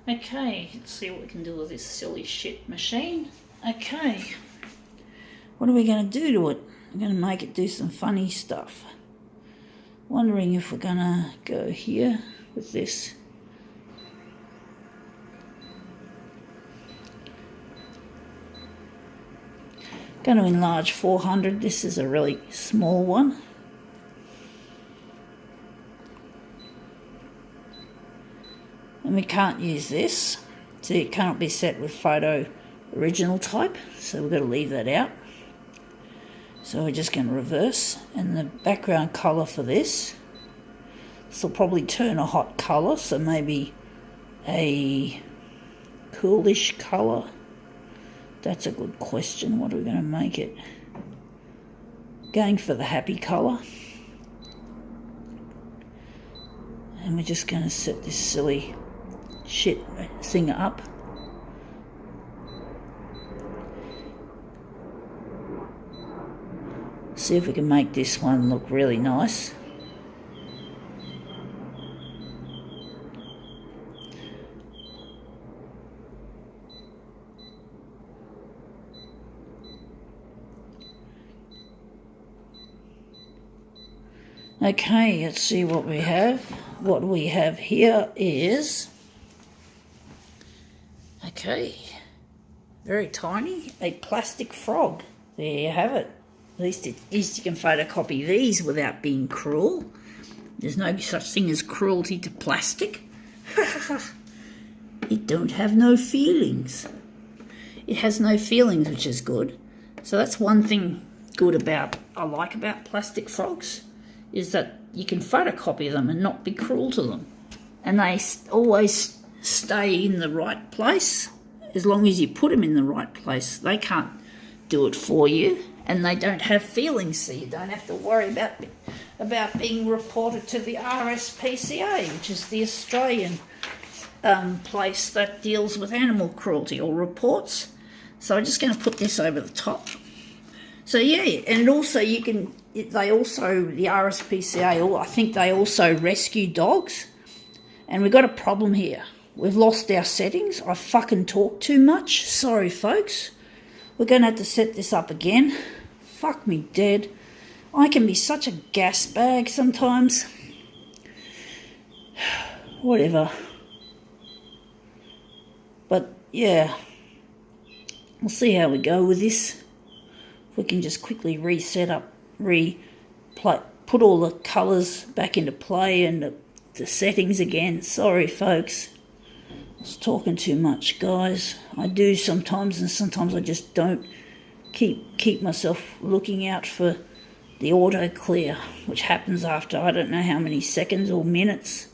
Okay, let's see what we can do with this silly shit machine. Okay, what are we going to do to it? I'm going to make it do some funny stuff. Wondering if we're going to go here with this. Going to enlarge 400. This is a really small one. And we can't use this, so it cannot be set with photo original type, so we've got to leave that out. So we're just going to reverse, and the background colour for this will probably turn a hot colour, so maybe a coolish colour. That's a good question. What are we going to make it? Going for the happy colour. And we're just going to set this silly shit thing up. See if we can make this one look really nice. Okay, let's see what we have. What we have here is, okay, very tiny, a plastic frog. There you have it. At least you can photocopy these without being cruel. There's no such thing as cruelty to plastic. It don't have no feelings. It has no feelings, which is good. So that's one thing good I like about plastic frogs, is that you can photocopy them and not be cruel to them. And they always stay in the right place as long as you put them in the right place. They can't do it for you, and they don't have feelings, so you don't have to worry about being reported to the RSPCA, which is the Australian place that deals with animal cruelty, or reports. So I'm just going to put this over the top. So yeah, and also the RSPCA, I think they also rescue dogs. And we've got a problem here. We've lost our settings. I fucking talk too much. Sorry, folks. We're going to have to set this up again. Fuck me dead. I can be such a gas bag sometimes. Whatever. But yeah, we'll see how we go with this. If we can just quickly reset up, put all the colours back into play and the settings again. Sorry, folks. I was talking too much, guys. I do sometimes, and sometimes I just don't keep myself looking out for the auto clear, which happens after I don't know how many seconds or minutes.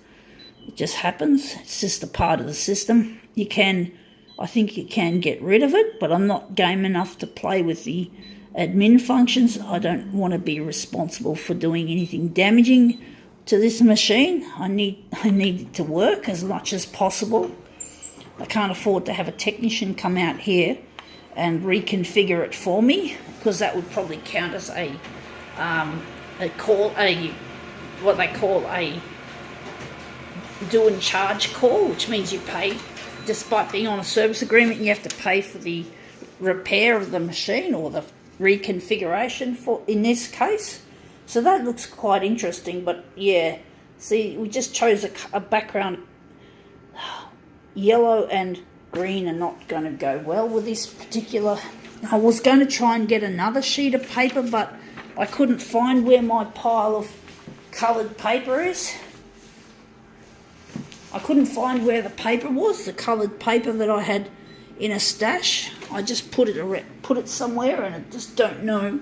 It just happens. It's just a part of the system. I think you can get rid of it, but I'm not game enough to play with the admin functions. I don't want to be responsible for doing anything damaging to this machine. I need it to work as much as possible. I can't afford to have a technician come out here and reconfigure it for me, because that would probably count as what they call a do and charge call, which means you pay, despite being on a service agreement, you have to pay for the repair of the machine or the reconfiguration for, in this case. So that looks quite interesting. But yeah, see, we just chose a background. Yellow and green are not going to go well with this particular. I was going to try and get another sheet of paper, but I couldn't find where my pile of coloured paper is. I couldn't find where the paper was, the coloured paper that I had in a stash. I just put it somewhere, and I just don't know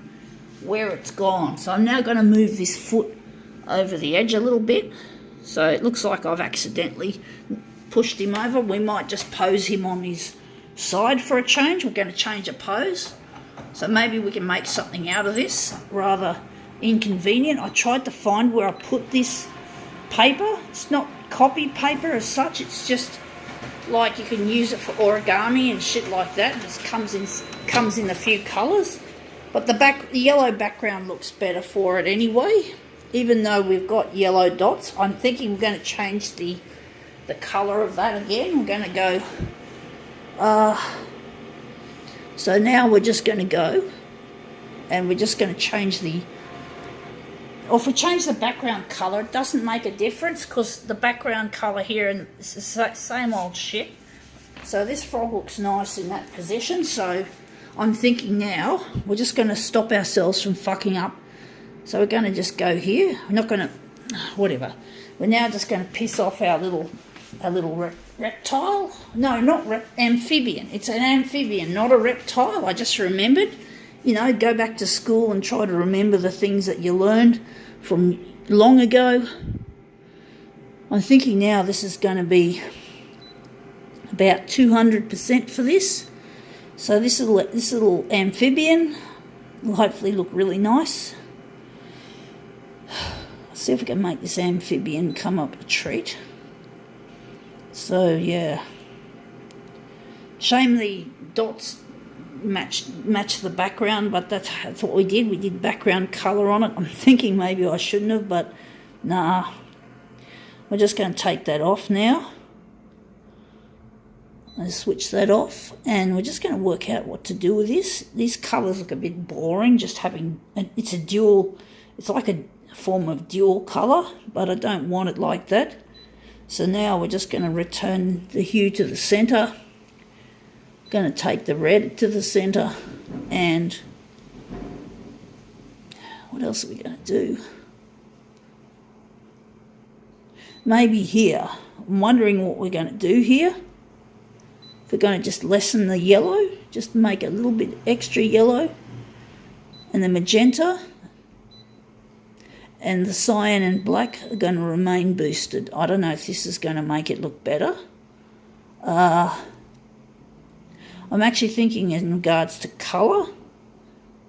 where it's gone. So I'm now going to move this foot over the edge a little bit. So it looks like I've accidentally pushed him over. We might just pose him on his side for a change. We're going to change a pose. So maybe we can make something out of this. Rather inconvenient. I tried to find where I put this paper. It's not copy paper as such. It's just like you can use it for origami and shit like that. It just comes in a few colours. But the yellow background looks better for it anyway. Even though we've got yellow dots, I'm thinking we're going to change the the colour of that again. We're going to go, so now we're just going to go and we're just going to change or if we change the background colour, it doesn't make a difference because the background colour here and it's the same old shit. So this frog looks nice in that position. So I'm thinking now we're just going to stop ourselves from fucking up. So we're going to just go here. We're not going to, whatever. We're now just going to piss off our little reptile. No, not amphibian. It's an amphibian, not a reptile. I just remembered. You know, go back to school and try to remember the things that you learned from long ago. I'm thinking now this is going to be about 200% for this. So this little amphibian will hopefully look really nice. Let's see if we can make this amphibian come up a treat. So yeah, shame the dots match the background, but that's what we did. We did background colour on it. I'm thinking maybe I shouldn't have, but nah. We're just going to take that off now. Let's switch that off, and we're just going to work out what to do with this. These colours look a bit boring, just having, it's a dual, it's like a form of dual colour, but I don't want it like that. So now we're just going to return the hue to the centre. Going to take the red to the centre, and what else are we going to do? Maybe here. I'm wondering what we're going to do here. If we're going to just lessen the yellow, just make a little bit extra yellow, and the magenta and the cyan and black are going to remain boosted. I don't know if this is going to make it look better. I'm actually thinking in regards to colour,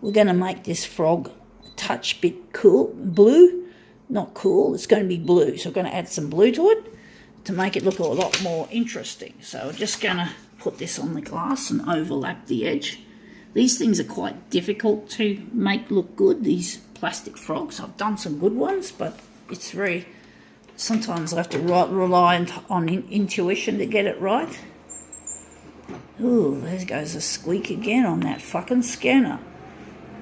we're going to make this frog a touch bit cool, blue, not cool, it's going to be blue. So we're going to add some blue to it to make it look a lot more interesting. So we're just going to put this on the glass and overlap the edge. These things are quite difficult to make look good, these plastic frogs. I've done some good ones, but it's very, sometimes I have to rely on intuition to get it right. Ooh, there goes a squeak again on that fucking scanner.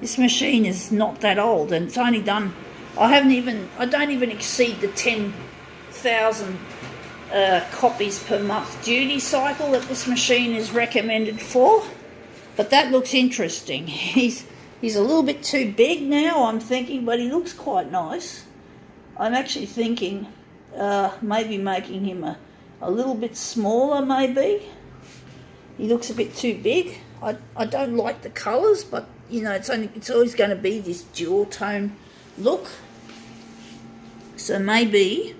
This machine is not that old, and it's only done, I don't even exceed the 10,000 copies per month duty cycle that this machine is recommended for. But that looks interesting. He's a little bit too big now, I'm thinking, but he looks quite nice. I'm actually thinking maybe making him a little bit smaller, maybe. He looks a bit too big. I don't like the colours, but you know, it's always going to be this dual tone look. So maybe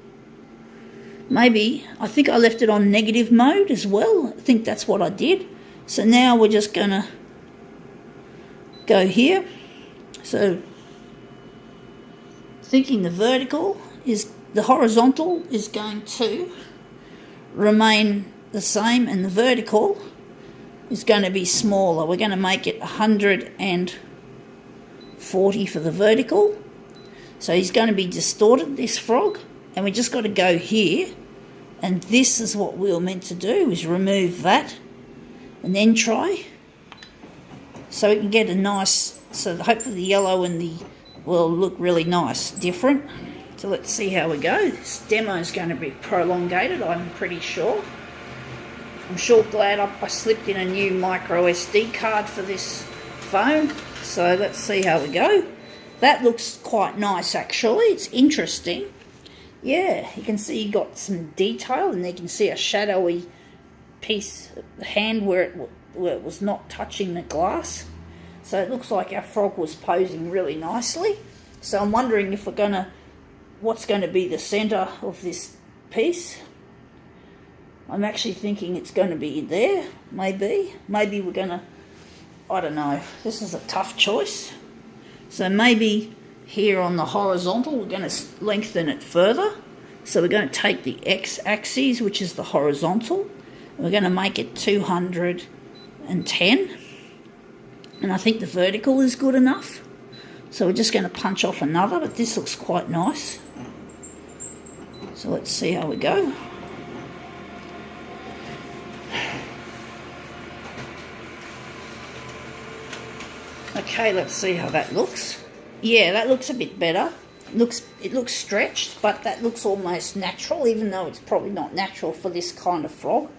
I think I left it on negative mode as well. I think that's what I did. So now we're just going to go here. So thinking the horizontal is going to remain the same, and the vertical is going to be smaller. We're going to make it 140 for the vertical. So he's going to be distorted, this frog, and we just got to go here, and this is what we were meant to do, is remove that and then try. So we can get a nice, so hopefully the yellow and the will look really nice, different. So let's see how we go. This demo is going to be prolongated, I'm pretty sure. I'm sure glad I slipped in a new micro SD card for this phone. So let's see how we go. That looks quite nice actually. It's interesting. Yeah, you can see you got some detail, and you can see a shadowy piece of the hand where it was not touching the glass. So it looks like our frog was posing really nicely. So I'm wondering if what's going to be the centre of this piece. I'm actually thinking it's going to be there, maybe. Maybe we're going to, I don't know. This is a tough choice. So maybe here on the horizontal, we're going to lengthen it further. So we're going to take the x-axis, which is the horizontal, and we're going to make it 210. And I think the vertical is good enough. So we're just going to punch off another, but this looks quite nice. So let's see how we go. Okay, let's see how that looks. Yeah, that looks a bit better. It looks stretched, but that looks almost natural, even though it's probably not natural for this kind of frog.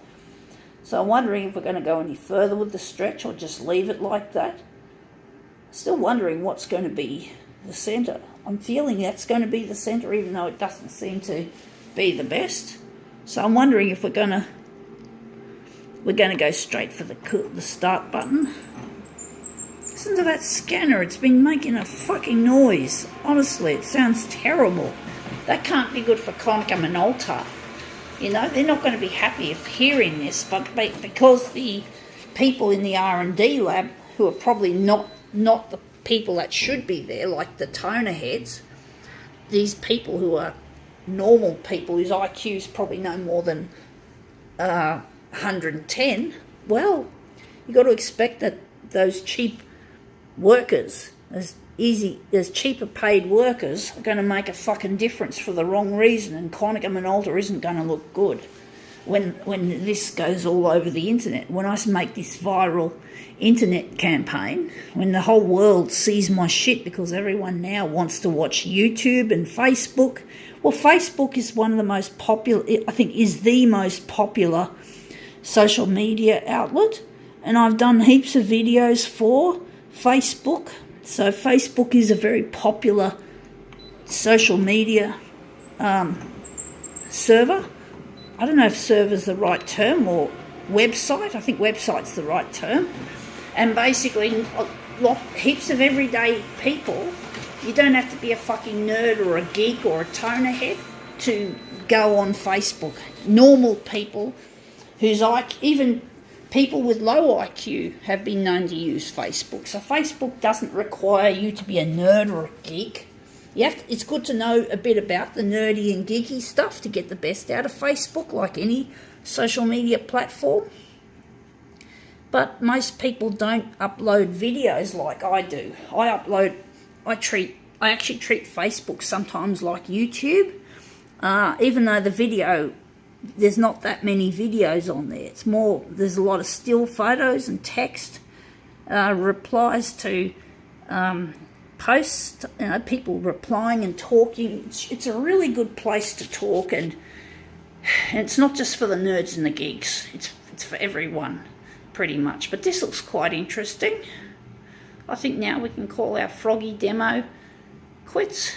So I'm wondering if we're going to go any further with the stretch or just leave it like that. Still wondering what's going to be the centre. I'm feeling that's going to be the centre, even though it doesn't seem to be the best. So I'm wondering if we're going to go straight for the start button. Listen to that scanner. It's been making a fucking noise. Honestly, it sounds terrible. That can't be good for Konica Minolta. You know, they're not going to be happy if hearing this, but because the people in the R&D lab, who are probably not the people that should be there, like the toner heads, these people who are normal people whose IQ is probably no more than 110, well, you've got to expect that those cheap workers, as cheaper paid workers, are going to make a fucking difference for the wrong reason, and Konica Minolta isn't going to look good when this goes all over the internet. When I make this viral internet campaign, when the whole world sees my shit, because everyone now wants to watch YouTube and Facebook. Well, Facebook is one of the most popular, I think is the most popular social media outlet, and I've done heaps of videos for Facebook. So Facebook is a very popular social media server. I don't know if server's the right term, or website. I think website's the right term. And basically, heaps of everyday people, you don't have to be a fucking nerd or a geek or a toner head to go on Facebook. Normal people even people with low IQ have been known to use Facebook. So Facebook doesn't require you to be a nerd or a geek. It's good to know a bit about the nerdy and geeky stuff to get the best out of Facebook, like any social media platform. But most people don't upload videos like I do. I actually treat Facebook sometimes like YouTube, even though the video, there's not that many videos on there. It's more, there's a lot of still photos and text, replies to posts, people replying and talking. It's a really good place to talk, and it's not just for the nerds and the geeks. It's for everyone, pretty much. But this looks quite interesting. I think now we can call our froggy demo quits.